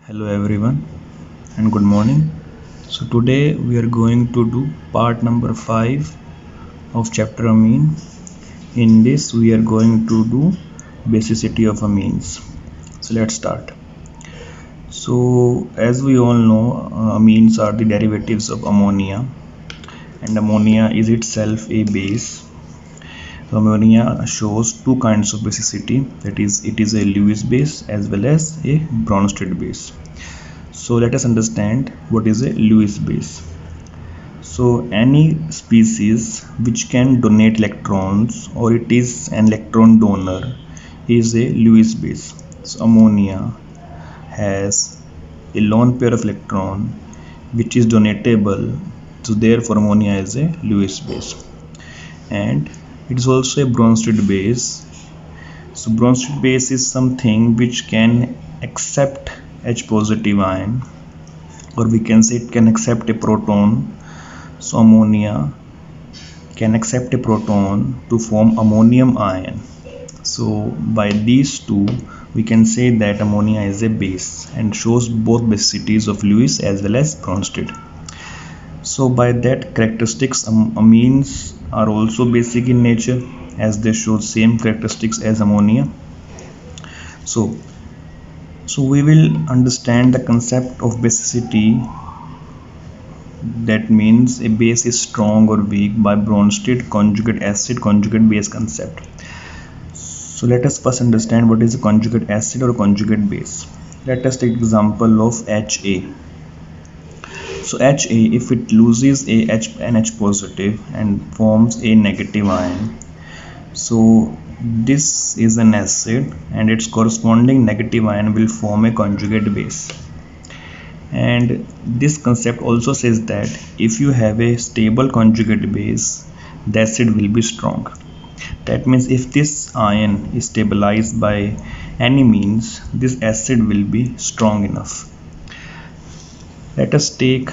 Hello everyone and good morning. So today we are going to do part number 5 of chapter amine. In this we are going to do basicity of amines. So let's start. So as we all know, amines are the derivatives of ammonia, and ammonia is itself a base. Ammonia shows two kinds of basicity, that is, it is a Lewis base as well as a Bronsted base. So let us understand what is a Lewis base. So any species which can donate electrons or it is an electron donor is a Lewis base. So ammonia has a lone pair of electron which is donatable, so therefore ammonia is a Lewis base. And it is also a Bronsted base. So Bronsted base is something which can accept H positive ion, or we can say it can accept a proton. So ammonia can accept a proton to form ammonium ion. So by these two we can say that ammonia is a base and shows both basicities of Lewis as well as Bronsted. So by that characteristics, amines are also basic in nature as they show same characteristics as ammonia. So we will understand the concept of basicity, that means a base is strong or weak, by Bronsted conjugate acid conjugate base concept. So let us first understand what is a conjugate acid or conjugate base. Let us take example of HA. So HA, if it loses an H positive and forms a negative ion, so this is an acid and its corresponding negative ion will form a conjugate base. And this concept also says that if you have a stable conjugate base, the acid will be strong. That means if this ion is stabilized by any means, this acid will be strong enough. Let us take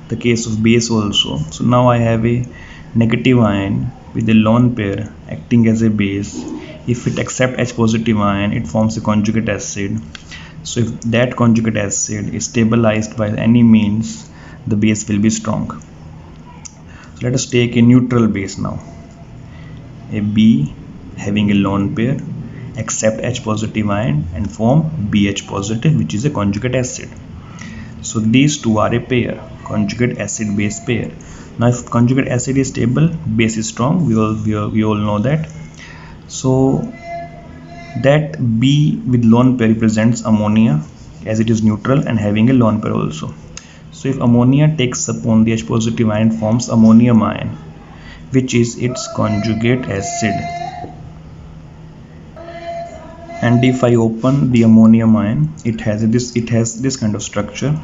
the case of base also. So now I have a negative ion with a lone pair acting as a base. If it accepts H positive ion, it forms a conjugate acid. So if that conjugate acid is stabilized by any means, the base will be strong. So let us take a neutral base now. A B having a lone pair accept H positive ion and form BH positive, which is a conjugate acid. So these two are a pair, conjugate acid base pair. Now if conjugate acid is stable, base is strong, we all know that. So that B with lone pair represents ammonia, as it is neutral and having a lone pair also. So if ammonia takes upon the H positive ion, forms ammonium ion, which is its conjugate acid. And if I open the ammonium ion, it has this kind of structure.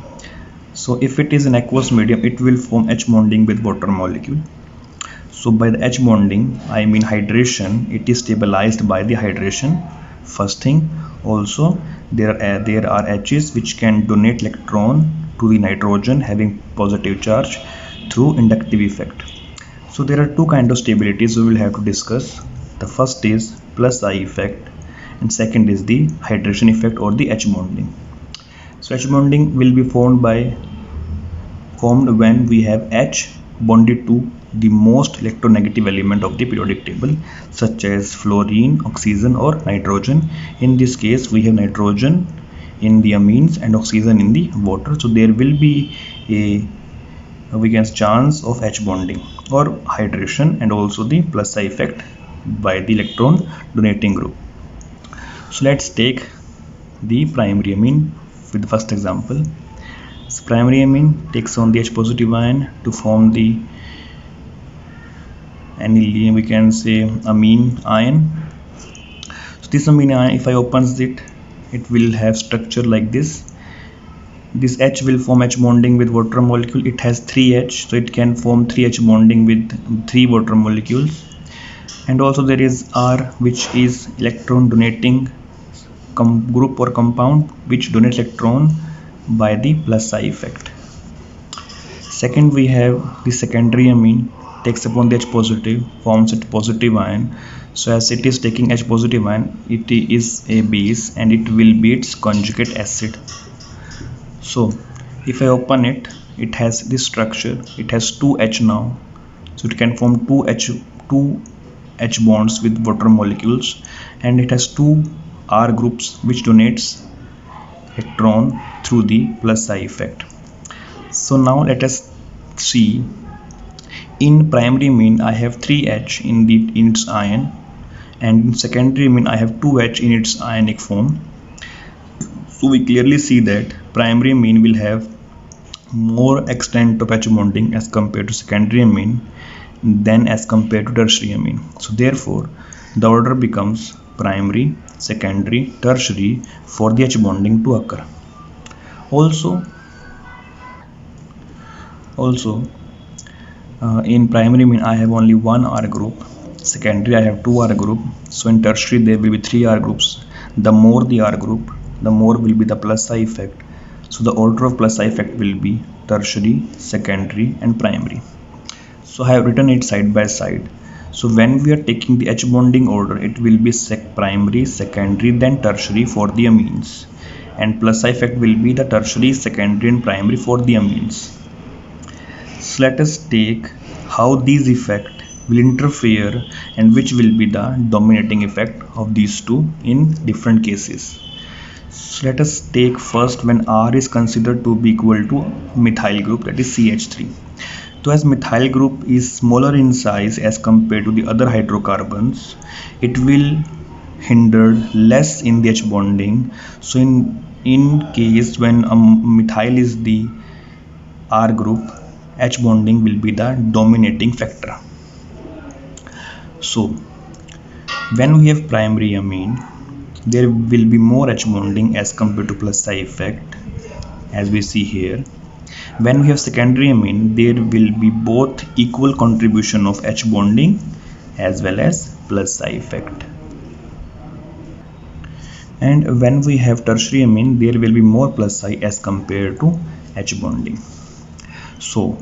So if it is an aqueous medium, it will form H bonding with water molecule. So by the H bonding, I mean hydration, it is stabilized by the hydration. First thing, also there are H's which can donate electron to the nitrogen having positive charge through inductive effect. So there are two kinds of stabilities we will have to discuss. The first is plus I effect and second is the hydration effect or the H bonding. So H bonding will be formed when we have H bonded to the most electronegative element of the periodic table, such as fluorine, oxygen or nitrogen. In this case we have nitrogen in the amines and oxygen in the water, so there will be a chance of H bonding or hydration and also the plus I effect by the electron donating group. So let's take the primary amine with the first example. So primary amine takes on the H positive ion to form the we can say amine ion. So this amine ion, if I opens it, it will have structure like this. This H will form H bonding with water molecule. It has 3H, so it can form 3H bonding with 3 water molecules. And also there is R, which is electron donating group or compound which donates electron by the plus I effect. Second, we have the secondary amine takes upon the H positive, forms a positive ion. So as it is taking H positive ion, it is a base and it will be its conjugate acid. So if I open it, it has this structure. It has two H now, so it can form two H bonds with water molecules, and it has two R groups which donates electron through the plus psi effect. So now let us see. In primary amine I have 3H in its ion, and in secondary amine I have 2H in its ionic form. So we clearly see that primary amine will have more extent of H bonding as compared to secondary amine than as compared to tertiary amine. So therefore the order becomes primary, secondary, tertiary for the H bonding to occur. Also in primary amine I have only one R group, secondary I have two R group, so in tertiary there will be three R groups. The more the R group, the more will be the plus psi effect. So the order of plus psi effect will be tertiary, secondary and primary. So I have written it side by side. So when we are taking the H bonding order, it will be primary, secondary then tertiary for the amines, and plus psi effect will be the tertiary, secondary and primary for the amines. So let us take how these effects will interfere and which will be the dominating effect of these two in different cases. So let us take first when R is considered to be equal to methyl group, that is CH3. So as methyl group is smaller in size as compared to the other hydrocarbons, it will hinder less in the H bonding. So in case when methyl is the R group, H bonding will be the dominating factor. So when we have primary amine, there will be more H bonding as compared to plus psi effect, as we see here. When we have secondary amine, there will be both equal contribution of H bonding as well as plus psi effect. And when we have tertiary amine, there will be more plus psi as compared to H bonding. So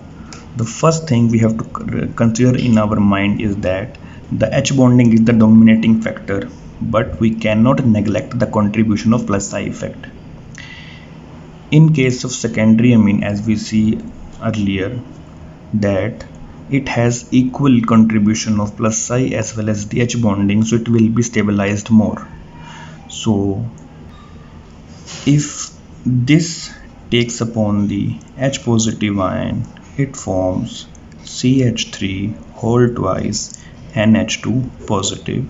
the first thing we have to consider in our mind is that the H bonding is the dominating factor, but we cannot neglect the contribution of plus psi effect. In case of secondary amine, as we see earlier, that it has equal contribution of plus psi as well as the H bonding, so it will be stabilized more. So if this takes upon the H positive ion, it forms CH3 whole twice NH2 positive.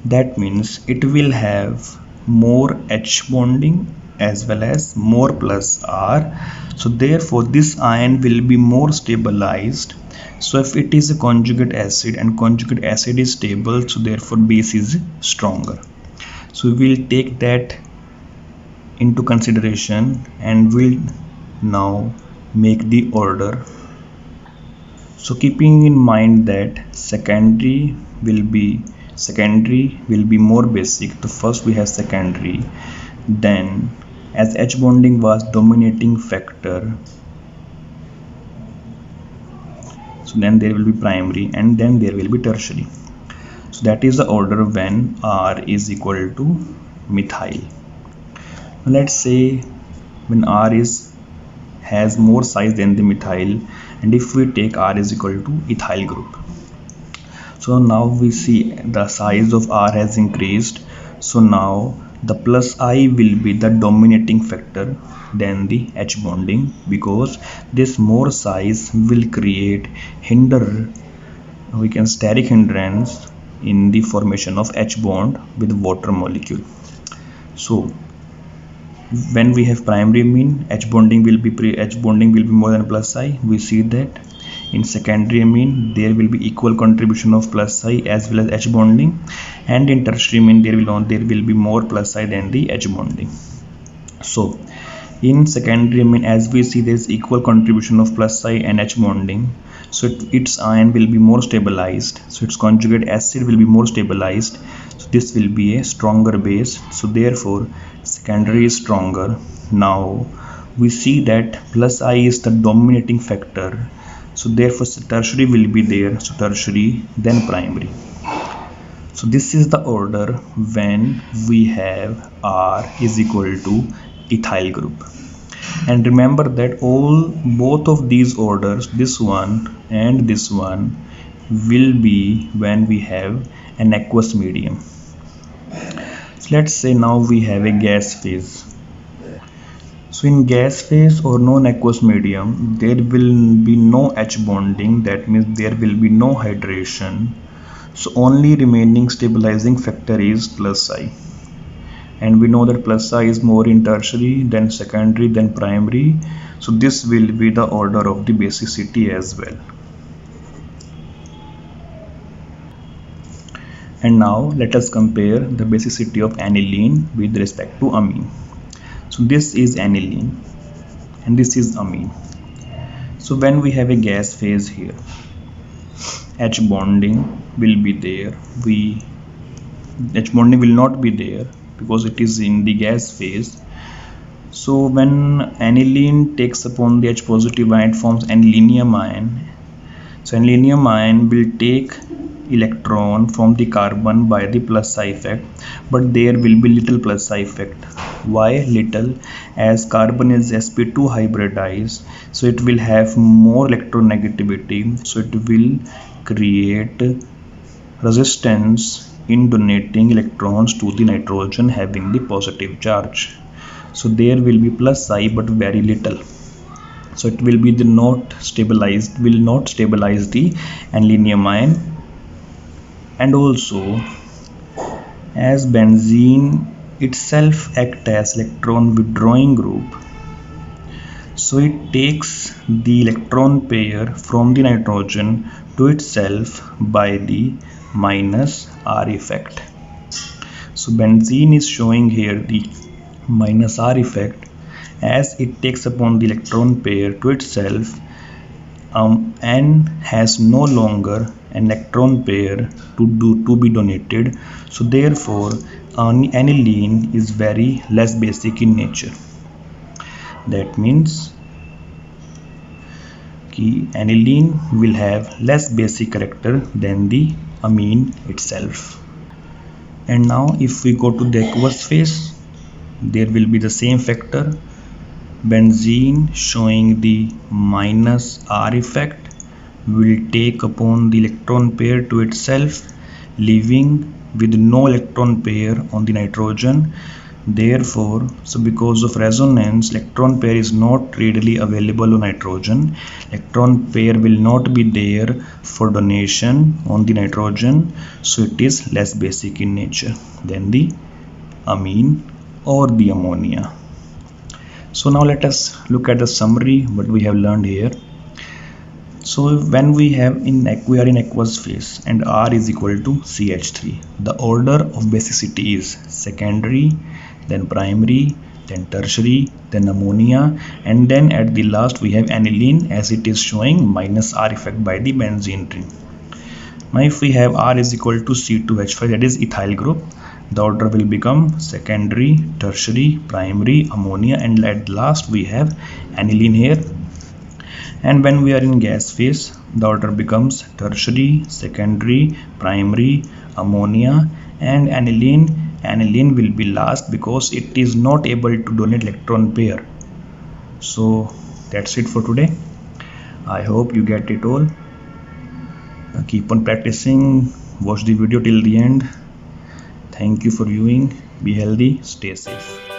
That means it will have more H bonding as well as more plus R. So therefore this ion will be more stabilized. So if it is a conjugate acid and conjugate acid is stable, so therefore base is stronger. So we will take that into consideration and will now make the order. So keeping in mind that secondary will be more basic. So first we have secondary, then as H bonding was dominating factor, so then there will be primary and then there will be tertiary. So that is the order when R is equal to methyl. Let's say when R has more size than the methyl, and if we take R is equal to ethyl group. So now we see the size of R has increased. So now the plus I will be the dominating factor than the H bonding, because this more size will create steric hindrance in the formation of H bond with water molecule. So when we have primary amine, H bonding will be more than plus psi. We see that in secondary amine there will be equal contribution of plus psi as well as H bonding, and in tertiary amine there will be more plus psi than the H bonding. So in secondary amine, as we see, there is equal contribution of plus psi and H bonding, so its ion will be more stabilized, so its conjugate acid will be more stabilized, so this will be a stronger base. So therefore secondary is stronger. Now we see that plus I is the dominating factor, so therefore tertiary will be there, so tertiary then primary. So this is the order when we have R is equal to ethyl group. And remember that both of these orders, this one and this one, will be when we have an aqueous medium. So let's say now we have a gas phase. So in gas phase or non-aqueous medium, there will be no H bonding, that means there will be no hydration. So only remaining stabilizing factor is plus I, and we know that plus I is more in tertiary than secondary than primary. So this will be the order of the basicity as well. And now let us compare the basicity of aniline with respect to amine. So this is aniline and this is amine. So when we have a gas phase here, H bonding will be there. H bonding will not be there because it is in the gas phase. So when aniline takes upon the H positive ion, it forms anilinium ion. So anilinium ion will take electron from the carbon by the plus I effect, but there will be little plus I effect. Why little? As carbon is sp2 hybridized, so it will have more electronegativity, so it will create resistance in donating electrons to the nitrogen having the positive charge. So there will be plus I but very little. So it will be not stabilize the anilinium ion. And also, as benzene itself acts as electron withdrawing group, so it takes the electron pair from the nitrogen to itself by the minus R effect. So benzene is showing here the minus R effect as it takes upon the electron pair to itself and has no longer an electron pair to be donated. So therefore aniline is very less basic in nature. That means aniline will have less basic character than the amine itself. And now if we go to the aqueous phase, there will be the same factor. Benzene showing the minus R effect will take upon the electron pair to itself, leaving with no electron pair on the nitrogen. Therefore, so because of resonance, electron pair is not readily available on nitrogen. Electron pair will not be there for donation on the nitrogen, so it is less basic in nature than the amine or the ammonia. So now let us look at the summary what we have learned here. So when we are in aqueous phase and R is equal to CH3, the order of basicity is secondary, then primary, then tertiary, then ammonia, and then at the last we have aniline as it is showing minus R effect by the benzene ring. Now if we have R is equal to C2H5, that is ethyl group, the order will become secondary, tertiary, primary, ammonia, and at last we have aniline here. And when we are in gas phase, the order becomes tertiary, secondary, primary, ammonia, and aniline. Aniline will be last because it is not able to donate electron pair. So that's it for today. I hope you get it all. Keep on practicing. Watch the video till the end. Thank you for viewing. Be healthy. Stay safe.